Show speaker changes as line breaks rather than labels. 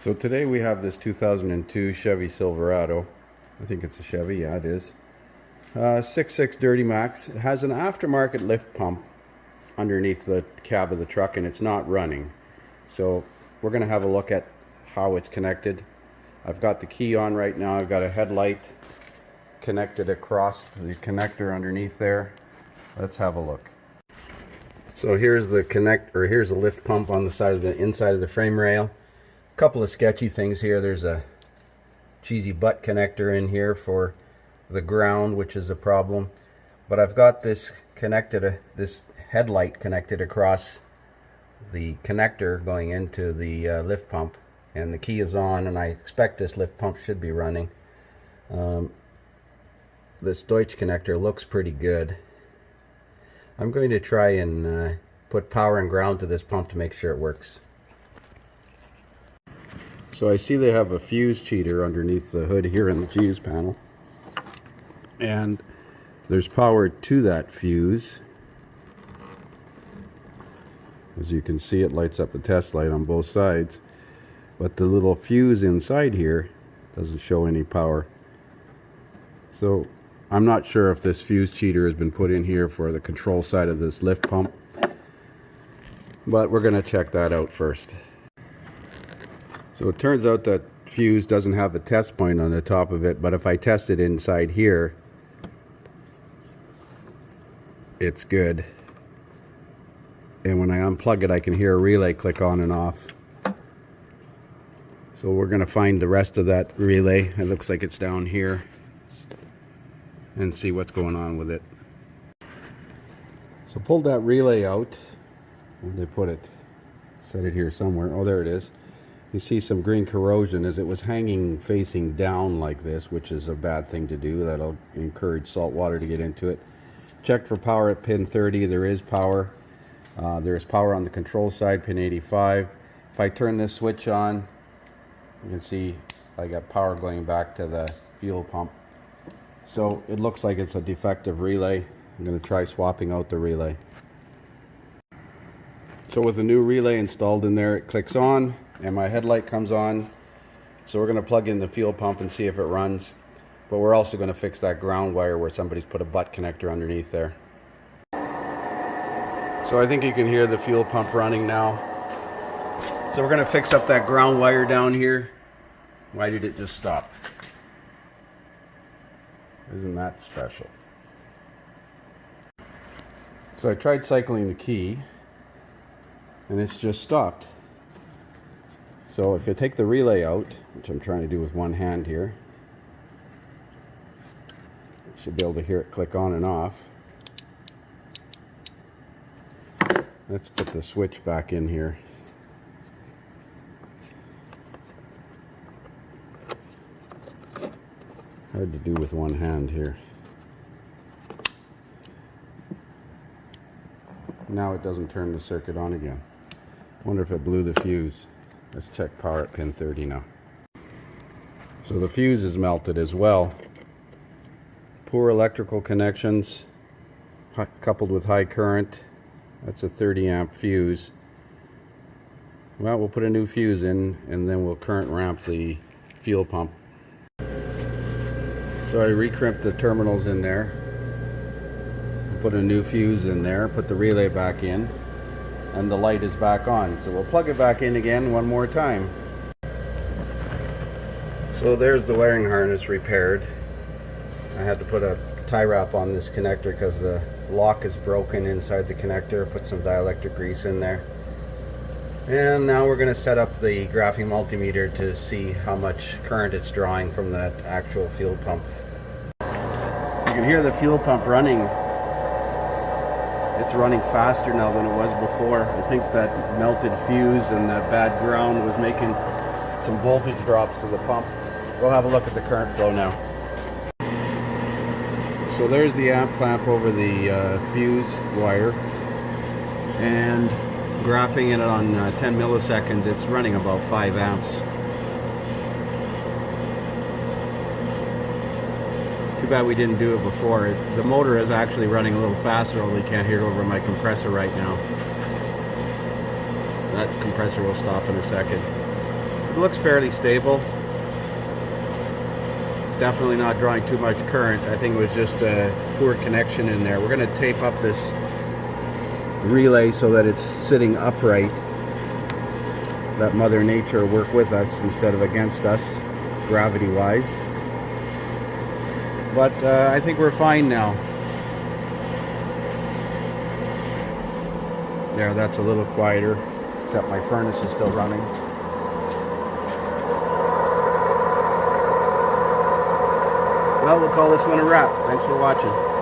So today we have this 2002 Chevy Silverado. I think it's a Chevy, yeah it is. 6.6 Duramax. It has an aftermarket lift pump underneath the cab of the truck and it's not running. So we're going to have a look at how it's connected. I've got the key on right now. I've got a headlight connected across the connector underneath there. Let's have a look. So here's the here's the lift pump on the side of the inside of the frame rail. Couple of sketchy things here. There's a cheesy butt connector in here for the ground, which is a problem. But I've got this connected, this headlight connected across the connector going into the lift pump, and the key is on, and I expect this lift pump should be running. This Deutsch connector looks pretty good. I'm going to try and put power and ground to this pump to make sure it works. So I see they have a fuse cheater underneath the hood here in the fuse panel, and there's power to that fuse. As you can see, it lights up the test light on both sides, but the little fuse inside here doesn't show any power. So I'm not sure if this fuse cheater has been put in here for the control side of this lift pump, but we're going to check that out first. So it turns out that fuse doesn't have a test point on the top of it, but if I test it inside here, it's good. And when I unplug it, I can hear a relay click on and off. So we're going to find the rest of that relay. It looks like it's down here, and see what's going on with it. So pulled that relay out. Where'd they put it? Set it here somewhere. Oh, there it is. You see some green corrosion as it was hanging facing down like this, which is a bad thing to do. That'll encourage salt water to get into it. Checked for power at pin 30. There is power. There's power on the control side, pin 85. If I turn this switch on, you can see I got power going back to the fuel pump. So it looks like it's a defective relay. I'm going to try swapping out the relay. So with the new relay installed in there, it clicks on and my headlight comes on. So we're going to plug in the fuel pump and see if it runs. But we're also going to fix that ground wire where somebody's put a butt connector underneath there. So I think you can hear the fuel pump running now. So we're going to fix up that ground wire down here. Why did it just stop? Isn't that special? So I tried cycling the key and it's just stopped. So if you take the relay out, which I'm trying to do with one hand here, you should be able to hear it click on and off. Let's put the switch back in here. Hard to do with one hand here. Now it doesn't turn the circuit on again. Wonder if it blew the fuse. Let's check power at pin 30 now. So the fuse is melted as well. Poor electrical connections coupled with high current. That's a 30 amp fuse. Well, we'll put a new fuse in and then we'll current ramp the fuel pump. So I recrimped the terminals in there, put a new fuse in there, put the relay back in, and the light is back on. So we'll plug it back in again one more time. So there's the wiring harness repaired. I had to put a tie wrap on this connector because the lock is broken inside the connector. Put some dielectric grease in there. And now we're going to set up the graphing multimeter to see how much current it's drawing from that actual fuel pump. So you can hear the fuel pump running. It's running faster now than it was before. I think that melted fuse and that bad ground was making some voltage drops to the pump. We'll have a look at the current flow now. So there's the amp clamp over the fuse wire, and graphing it on 10 milliseconds, it's running about 5 amps. Too bad we didn't do it before. The motor is actually running a little faster, although you can't hear it over my compressor right now. That compressor will stop in a second. It looks fairly stable. It's definitely not drawing too much current. I think it was just a poor connection in there. We're going to tape up this relay so that it's sitting upright. Let Mother Nature work with us instead of against us, gravity-wise. But I think we're fine now. There, that's a little quieter, except my furnace is still running. Well, we'll call this one a wrap. Thanks for watching.